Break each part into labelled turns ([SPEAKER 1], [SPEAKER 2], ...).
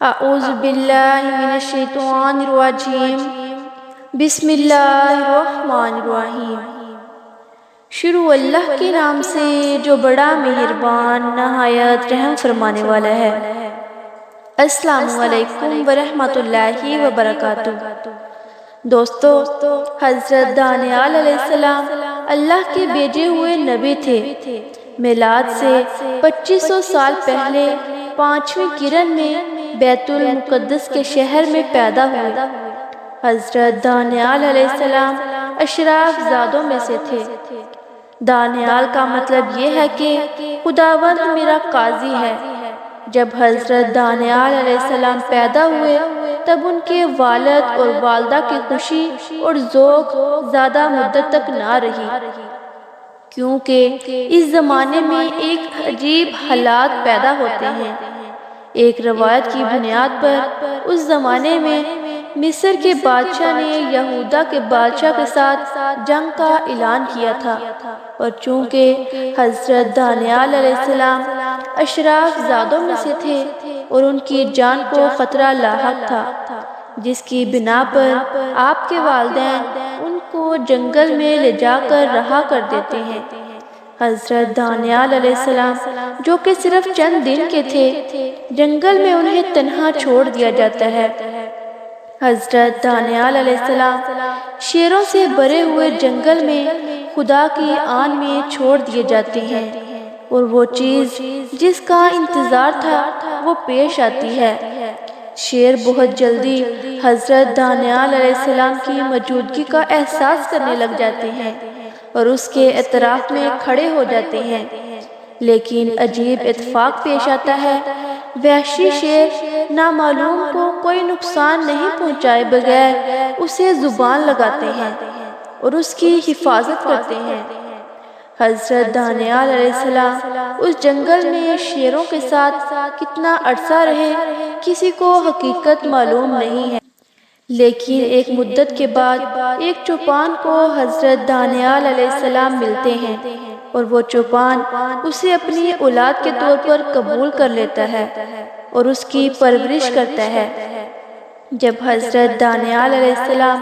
[SPEAKER 1] اعوذ باللہ من الشیطان الرجیم بسم اللہ الرحمن الرحیم۔ شروع اللہ کے نام سے جو بڑا مہربان نہایت رحم فرمانے والا ہے۔ السلام علیکم ورحمۃ اللہ وبرکاتہ۔ دوستو، حضرت دانیال علیہ السلام اللہ کے بھیجے ہوئے نبی تھے۔ میلاد سے 2500 سال پہلے 5ویں کرن میں بیت المقدس کے شہر میں پیدا ہوئے۔ حضرت دانیال علیہ السلام اشراف زادوں میں سے تھے۔ دانیال کا مطلب یہ ہے کہ خداوند میرا قاضی ہے۔ جب حضرت دانیال علیہ السلام پیدا ہوئے تب ان کے والد اور والدہ کی خوشی اور ذوق زیادہ مدت تک نہ رہی، کیونکہ اس زمانے میں ایک عجیب حالات پیدا ہوتے ہیں۔ ایک روایت کی بنیاد پر اس زمانے میں مصر کے بادشاہ نے یہودا کے بادشاہ کے ساتھ جنگ کا اعلان کیا تھا، اور چونکہ حضرت دانیال علیہ السلام اشراف زادوں میں سے تھے اور ان کی جان کو خطرہ لاحق تھا، جس کی بنا پر آپ کے والدین ان کو جنگل میں لے جا کر رہا کر دیتے ہیں۔ حضرت دانیال علیہ السلام جو کہ صرف چند دن کے تھے، جنگل میں انہیں تنہا چھوڑ دیا جاتا ہے۔ حضرت دانیال علیہ السلام شیروں سے بھرے ہوئے جنگل میں خدا کی آن میں چھوڑ دیے جاتے ہیں، اور وہ چیز جس کا انتظار تھا وہ پیش آتی ہے۔ شیر بہت جلدی حضرت دانیال علیہ السلام کی موجودگی کا احساس کرنے لگ جاتے ہیں اور اس کے اطراف میں کھڑے ہو جاتے ہیں، لیکن عجیب اتفاق پیش آتا ہے۔ وحشی شیر نامعلوم کو کوئی نقصان نہیں پہنچائے بغیر اسے زبان لگاتے ہیں اور اس کی حفاظت کرتے ہیں۔ حضرت دانیال علیہ السلام اس جنگل میں شیروں کے ساتھ کتنا عرصہ رہے کسی کو حقیقت معلوم نہیں ہے، لیکن ایک مدت کے بعد ایک چوپان کو حضرت دانیال علیہ السلام ملتے ہیں، اور وہ چوپان اسے اپنی اولاد کے طور پر قبول کر لیتا ہے اور اس کی پرورش کرتا ہے۔ جب حضرت دانیال علیہ السلام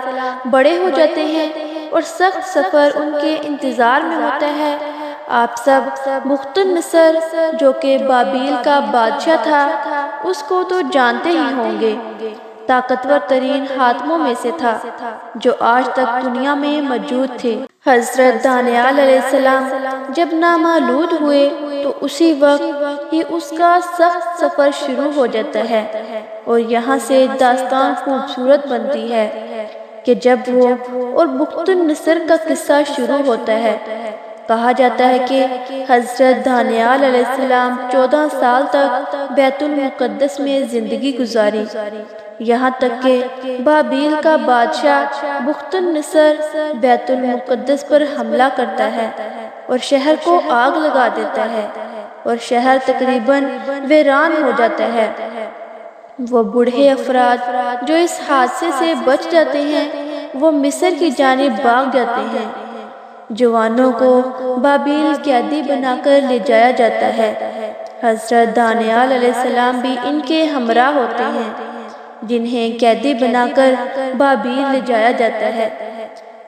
[SPEAKER 1] بڑے ہو جاتے ہیں اور سخت سفر ان کے انتظار میں ہوتا ہے، آپ سب بخت النصر جو کہ بابل کا بادشاہ تھا، اس کو تو جانتے ہی ہوں گے۔ طاقتور ترین حاکموں میں سے تھا جو آج تک دنیا میں موجود تھے۔ حضرت دانیال علیہ السلام جب نامولود ہوئے تو اسی وقت ہی اس کا سخت سفر شروع ہو جاتا ہے، اور یہاں سے داستان خوبصورت بنتی ہے کہ جب وہ اور بخت النصر کا قصہ شروع ہوتا ہے۔ کہا جاتا ہے کہ حضرت دانیال علیہ السلام 14 سال تک بیت المقدس میں زندگی گزاری، یہاں تک کہ بابل کا بادشاہ بخت النصر بیت المقدس پر حملہ کرتا ہے اور شہر کو آگ لگا دیتا ہے، اور شہر تقریباً ویران ہو جاتا ہے۔ وہ بوڑھے افراد جو اس حادثے سے بچ جاتے ہیں وہ مصر کی جانب بھاگ جاتے ہیں۔ جوانوں کو بابل قیدی بنا کر لے جایا جاتا ہے۔ حضرت دانیال علیہ السلام بھی ان کے ہمراہ ہوتے ہیں، جنہیں قیدی بنا کر بابل لے جایا جاتا ہے۔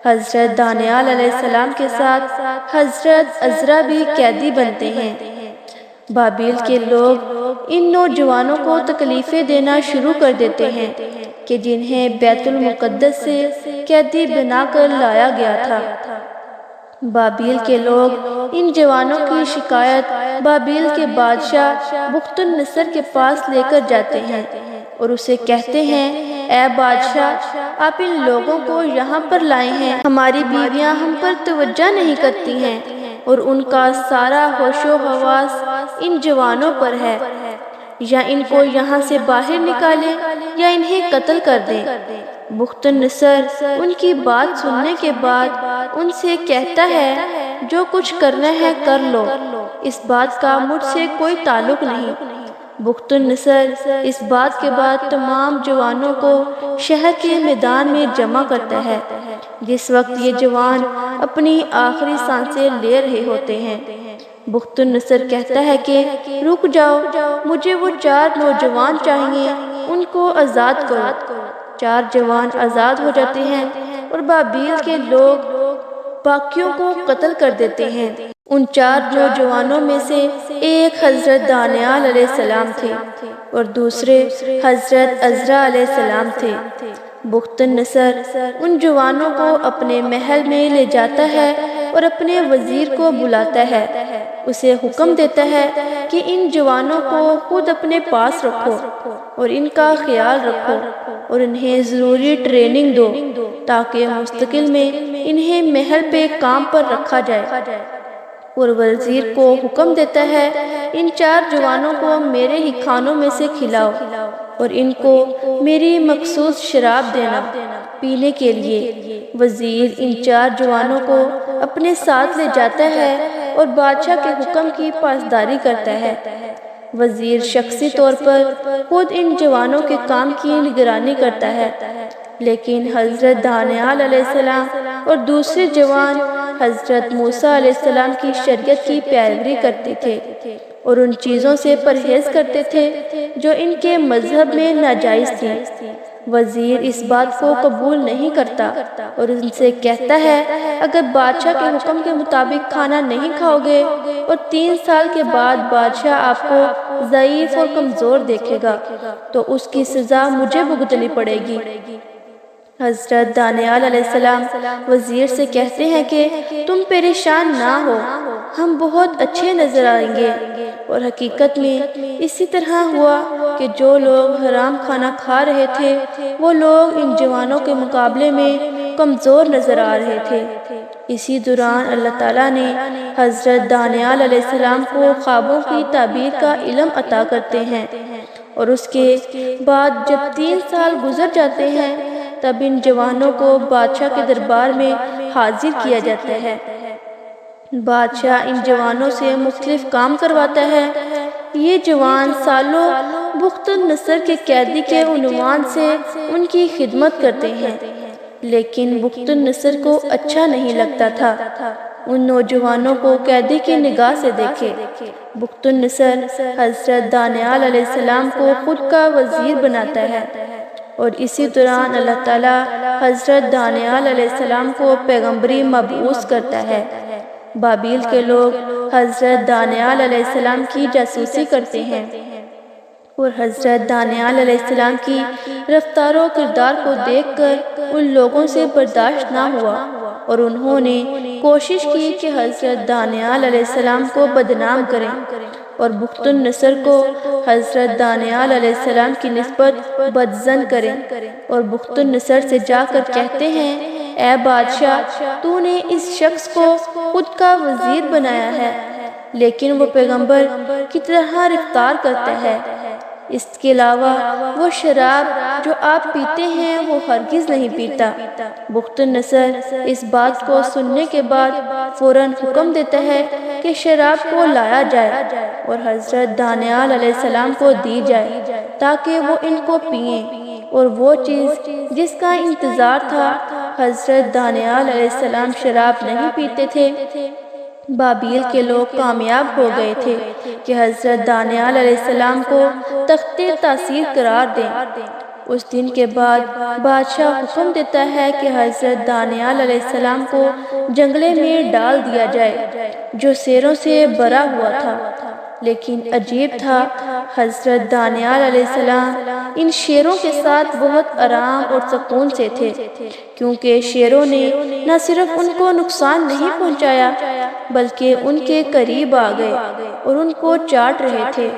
[SPEAKER 1] حضرت دانیال علیہ السلام کے ساتھ حضرت عزرا بھی قیدی بنتے ہیں۔ بابل کے لوگ ان نوجوانوں کو تکلیفیں دینا شروع کر دیتے ہیں کہ جنہیں بیت المقدس سے قیدی بنا کر لایا گیا تھا۔ بابل کے لوگ ان جوانوں کی شکایت بابل کے بادشاہ بخت النصر کے پاس لے کر جاتے ہیں اور اسے کہتے ہیں، اے بادشاہ، آپ ان لوگوں کو یہاں پر لائے ہیں، ہماری بیویاں ہم پر توجہ نہیں کرتی ہیں اور ان کا سارا ہوش و حواس ان جوانوں پر ہے، یا ان کو یہاں سے باہر نکالیں یا انہیں قتل کر دیں۔ بخت النصر ان کی بات سننے کے بعد ان سے کہتا ہے، جو کچھ کرنا ہے کر لو، اس بات کا مجھ سے کوئی تعلق نہیں۔ بخت النصر اس بات کے بعد تمام جوانوں کو شہر کے میدان میں جمع کرتا ہے، جس وقت یہ جوان اپنی آخری سانسیں لے رہے ہوتے ہیں۔ بخت النصر کہتا ہے کہ رک جاؤ، مجھے وہ 4 نوجوان چاہیے ان کو آزاد کرو۔ 4 جوان آزاد ہو جاتے ہیں اور بابیل کے لوگ باقیوں کو قتل کر دیتے ہیں۔ ان 4 نوجوانوں میں سے ایک حضرت دانیال علیہ السلام تھے اور دوسرے حضرت عزرا علیہ السلام تھے۔ بخت النصر ان جوانوں کو اپنے محل میں لے جاتا ہے اور اپنے وزیر کو بلاتا ہے، اسے حکم دیتا ہے کہ ان جوانوں کو خود اپنے پاس رکھو اور ان کا خیال رکھو اور انہیں ضروری ٹریننگ دو تاکہ مستقبل میں انہیں محل پہ کام پر رکھا جائے۔ اور وزیر کو حکم دیتا ہے ان 4 جوانوں کو میرے ہی کھانوں میں سے کھلاؤ اور ان کو میری مخصوص شراب دینا پینے کے لیے۔ وزیر ان 4 جوانوں کو اپنے ساتھ لے جاتا ہے اور بادشاہ کے حکم کی پاسداری کرتا ہے۔ وزیر شخصی طور پر خود ان جوانوں کے کام کی نگرانی کرتا ہے، لیکن حضرت دانیال علیہ السلام اور دوسرے جوان حضرت موسیٰ علیہ السلام کی شریعت کی پیروی کرتے تھے اور ان چیزوں سے پرہیز کرتے تھے جو ان کے مذہب میں ناجائز تھی۔ وزیر اس بات کو قبول نہیں کرتا اور ان سے کہتا ہے اگر بادشاہ کے حکم کے مطابق کھانا نہیں کھاؤ گے اور 3 سال کے بعد بادشاہ آپ کو ضعیف اور کمزور دیکھے گا تو اس کی سزا مجھے بھگتنی پڑے گی۔ حضرت دانیال علیہ السلام وزیر سے کہتے ہیں کہ تم پریشان نہ ہو، ہم بہت اچھے نظر آئیں گے۔ اور حقیقت میں اسی طرح ہوا کہ جو لوگ حرام کھانا کھا رہے تھے وہ لوگ ان جوانوں کے مقابلے میں کمزور نظر آ رہے تھے۔ اسی دوران اللہ تعالیٰ نے حضرت دانیال علیہ السلام کو خوابوں کی تعبیر کا علم عطا کرتے ہیں اور اس کے بعد جب 3 سال گزر جاتے ہیں تب ان جوانوں کو بادشاہ کے دربار میں حاضر کیا جاتا ہے۔ بادشاہ ان جوانوں سے مختلف کام کرواتا ہے۔ یہ جوان سالوں بخت النصر کے قیدی کے عنوان سے ان کی خدمت کرتے ہیں، لیکن بخت النصر کو اچھا نہیں لگتا تھا ان نوجوانوں کو قیدی کی نگاہ سے دیکھے۔ بخت النصر حضرت دانیال علیہ السلام کو خود کا وزیر بناتا ہے اور اسی دوران اللہ تعالیٰ حضرت دانیال علیہ السلام کو پیغمبری مبعوث کرتا ہے۔ بابیل کے لوگ حضرت دانیال علیہ السلام کی جاسوسی کرتے ہیں اور حضرت دانیال علیہ السلام کی رفتار و کردار کو دیکھ کر ان لوگوں سے برداشت نہ ہوا اور انہوں نے کوشش کی کہ حضرت دانیال علیہ السلام کو بدنام کریں اور بخت النصر کو حضرت دانیال علیہ السلام کی نسبت بدظن کریں اور بخت النصر سے جا کر کہتے ہیں اے بادشاہ تو نے اس شخص کو خود کا وزیر بنایا ہے لیکن وہ پیغمبر کی طرح رفتار کرتا ہے، اس کے علاوہ وہ شراب جو آپ پیتے ہیں وہ ہرگز نہیں پیتا۔ بخت النصر اس بات کو سننے کے بعد فوراً حکم دیتا ہے کہ شراب کو لایا جائے اور حضرت دانیال علیہ السلام کو دی جائے تاکہ وہ ان کو پئیں، اور وہ چیز جس کا انتظار تھا حضرت دانیال علیہ السلام شراب نہیں پیتے تھے۔ بابیل کے لوگ کامیاب ہو گئے تھے کہ حضرت دانیال علیہ السلام کو تخت تاثیر قرار دیں۔ اس دن کے بعد بادشاہ حکم دیتا ہے کہ حضرت دانیال علیہ السلام کو جنگلے میں ڈال دیا جائے جو شیروں سے بھرا ہوا تھا، لیکن عجیب تھا حضرت دانیال علیہ السلام ان شیروں کے ساتھ بہت آرام اور سکون سے تھے، کیونکہ شیروں نے نہ صرف ان کو نقصان نہیں پہنچایا بلکہ ان کے قریب آ گئے اور ان کو چاٹ رہے تھے،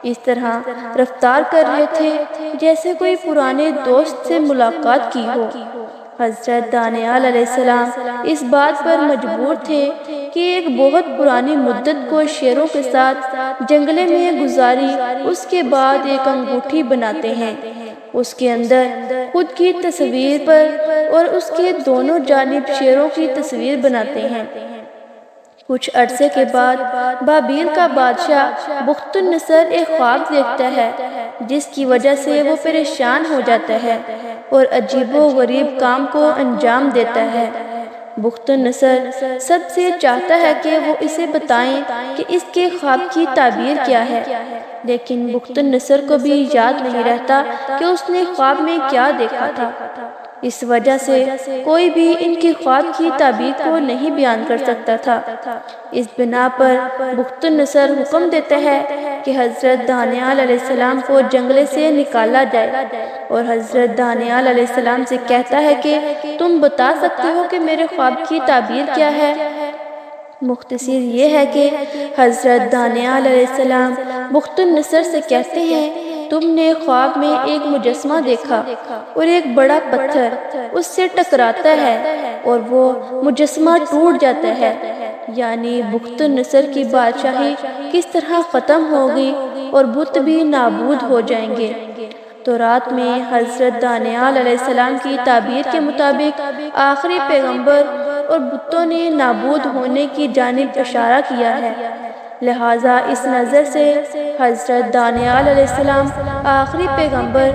[SPEAKER 1] اس طرح رفتار کر رہے تھے جیسے کوئی پرانے دوست سے ملاقات کی ہو۔ حضرت دانیال علیہ السلام اس بات پر مجبور تھے کہ ایک بہت پرانی مدت کو شیروں کے ساتھ جنگلے میں گزاری، اس کے بعد ایک انگوٹھی بناتے ہیں، اس کے اندر خود کی تصویر پر اور اس کے دونوں جانب شیروں کی تصویر بناتے ہیں۔ کچھ عرصے کے بعد بابیل کا بادشاہ بخت النصر ایک خواب دیکھتا ہے جس کی وجہ سے وہ پریشان ہو جاتا ہے اور عجیب و غریب کام کو انجام دیتا ہے۔ بخت النصر سب سے چاہتا ہے کہ وہ اسے بتائیں کہ اس کے خواب کی تعبیر کیا ہے، لیکن بخت النصر کو بھی یاد نہیں رہتا کہ اس نے خواب میں کیا دیکھا تھا۔ اس وجہ سے کوئی بھی ان کے خواب کی تعبیر کو نہیں بیان کر سکتا تھا۔ اس بنا پر بخت النصر حکم دیتا ہے کہ حضرت دانیال علیہ السلام کو جنگلے سے نکالا جائے، اور حضرت دانیال علیہ السلام سے کہتا ہے کہ تم بتا سکتے ہو کہ میرے خواب کی تعبیر کیا ہے؟ مختصر یہ ہے کہ حضرت دانیال علیہ السلام بخت النصر سے کہتے ہیں تم نے خواب میں ایک مجسمہ دیکھا اور ایک بڑا پتھر اس سے ٹکراتا ہے اور وہ مجسمہ ٹوٹ جاتا ہے، یعنی بخت النصر کی بادشاہی کس طرح ختم ہوگی اور بت بھی نابود ہو جائیں گے۔ تو رات میں حضرت دانیال علیہ السلام کی تعبیر کے مطابق آخری پیغمبر اور بتوں نے نابود ہونے کی جانب اشارہ کیا ہے، لہٰذا اس نظر سے حضرت دانیال علیہ السلام آخری پیغمبر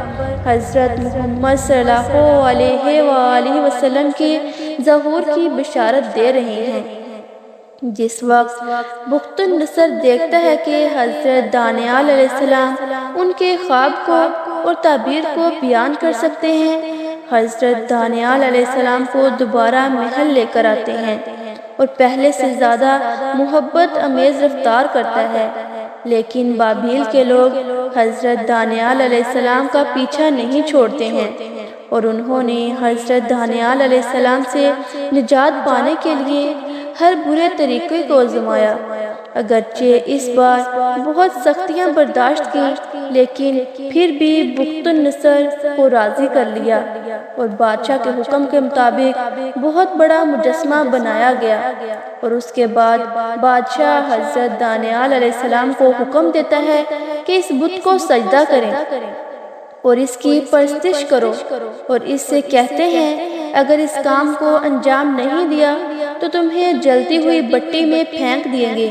[SPEAKER 1] حضرت محمد صلی اللہ علیہ وآلہ وسلم کے ظہور کی بشارت دے رہے ہیں۔ جس وقت بخت النصر دیکھتا ہے کہ حضرت دانیال علیہ السلام ان کے خواب کو اور تعبیر کو بیان کر سکتے ہیں، حضرت دانیال علیہ السلام کو دوبارہ محل لے کر آتے ہیں اور پہلے سے زیادہ محبت امیز رفتار کرتا ہے، لیکن بابیل کے لوگ حضرت دانیال علیہ السلام کا پیچھا نہیں چھوڑتے ہیں، اور انہوں نے حضرت دانیال علیہ السلام سے نجات پانے کے لیے ہر برے طریقے کو آزمایا۔ اگرچہ اس بار بہت سختیاں برداشت کی، لیکن پھر بھی بخت النصر کو راضی کر لیا اور بادشاہ کے حکم کے مطابق بہت بڑا مجسمہ بنایا گیا، اور اس کے بعد بادشاہ حضرت دانیال علیہ السلام کو حکم دیتا ہے کہ اس بت کو سجدہ کریں اور اس کی پرستش کرو، اور اس سے کہتے ہیں اگر اس کام کو انجام نہیں دیا تو تمہیں جلتی ہوئی بٹی میں پھینک دیں گے۔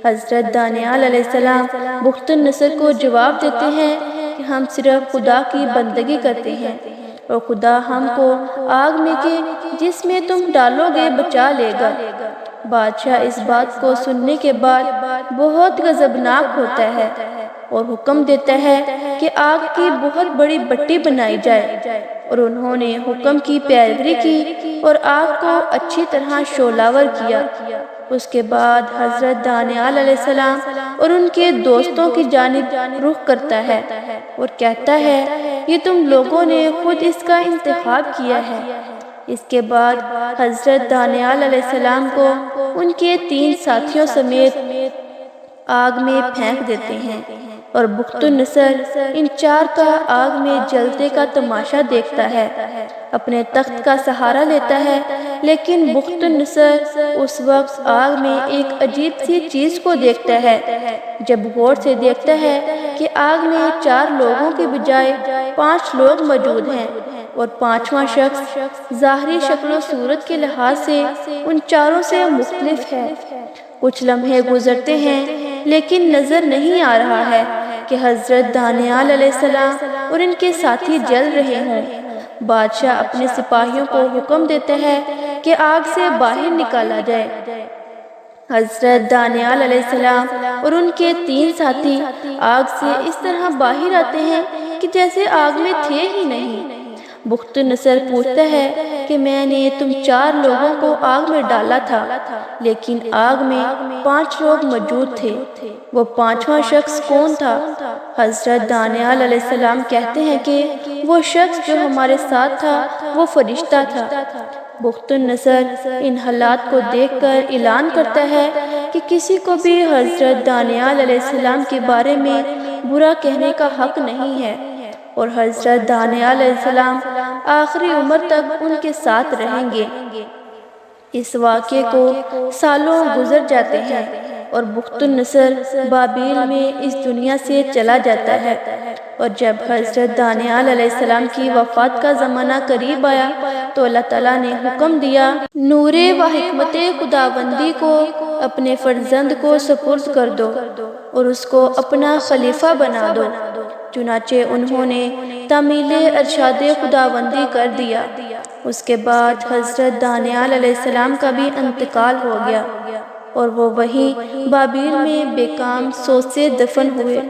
[SPEAKER 1] حضرت دانیال علیہ السلام بخت النصر کو جواب دیتے ہیں کہ ہم صرف خدا کی بندگی کرتے ہیں، اور خدا ہم کو آگ میں کے جس میں تم ڈالو گے بچا لے گا۔ بادشاہ اس بات کو سننے کے بعد بہت غضبناک ہوتا ہے اور حکم دیتا ہے کہ آگ کی بہت بڑی بٹی بنائی جائے، اور انہوں نے حکم کی پیروی کی اور آگ کو اچھی طرح شعلہور کیا۔ اس کے بعد حضرت دانیال علیہ السلام اور ان کے دوستوں کی جانب رخ کرتا ہے اور کہتا ہے یہ تم لوگوں نے خود اس کا انتخاب کیا ہے۔ اس کے بعد حضرت دانیال علیہ السلام کو ان کے 3 ساتھیوں سمیت آگ میں پھینک دیتے ہیں، اور بخت النصر ان 4 کا آگ میں جلتے کا تماشا دیکھتا ہے، اپنے تخت کا سہارا لیتا ہے، لیکن بخت النصر اس وقت آگ میں ایک عجیب سی چیز کو دیکھتا ہے۔ جب غور سے دیکھتا ہے کہ آگ میں 4 لوگوں کے بجائے 5 لوگ موجود ہیں، اور 5واں شخص ظاہری شکل و صورت کے لحاظ سے ان 4 سے مختلف ہے۔ کچھ لمحے گزرتے ہیں لیکن نظر نہیں آ رہا ہے کہ حضرت دانیال علیہ السلام اور ان کے ساتھی جل رہے ہوں۔ بادشاہ اپنے سپاہیوں کو حکم دیتا ہے کہ آگ سے باہر نکالا جائے۔ حضرت دانیال علیہ السلام اور ان کے 3 ساتھی آگ سے اس طرح باہر آتے ہیں کہ جیسے آگ میں تھے ہی نہیں۔ بخت النصر پوچھتا ہے کہ میں نے تم 4 لوگوں کو آگ میں ڈالا تھا، لیکن آگ میں 5 لوگ موجود تھے، وہ 5واں شخص کون تھا؟ حضرت دانیال علیہ السلام کہتے ہیں کہ وہ شخص جو ہمارے ساتھ تھا وہ فرشتہ تھا۔ بخت النصر ان حالات کو دیکھ کر اعلان کرتا ہے کہ کسی کو بھی حضرت دانیال علیہ السلام کے بارے میں برا کہنے کا حق نہیں ہے، اور حضرت دانیال علیہ السلام آخری عمر تک ان کے ساتھ رہیں گے۔ اس واقعے کو سالوں گزر جاتے ہیں اور بخت النصر بابیل میں اس دنیا سے چلا جاتا ہے، اور جب حضرت دانیال علیہ السلام کی وفات کا زمانہ قریب آیا تو اللہ تعالیٰ نے حکم دیا نور و حکمت خداوندی کو اپنے فرزند کو سپرد کر دو اور اس کو اپنا خلیفہ بنا دو۔ چنانچہ انہوں نے تعمیل ارشاد خداوندی کر دیا اس کے بعد حضرت دانیال علیہ السلام کا بھی انتقال ہو گیا اور وہ وہیں بابل میں بے کام سوچ سے دفن ہوئے۔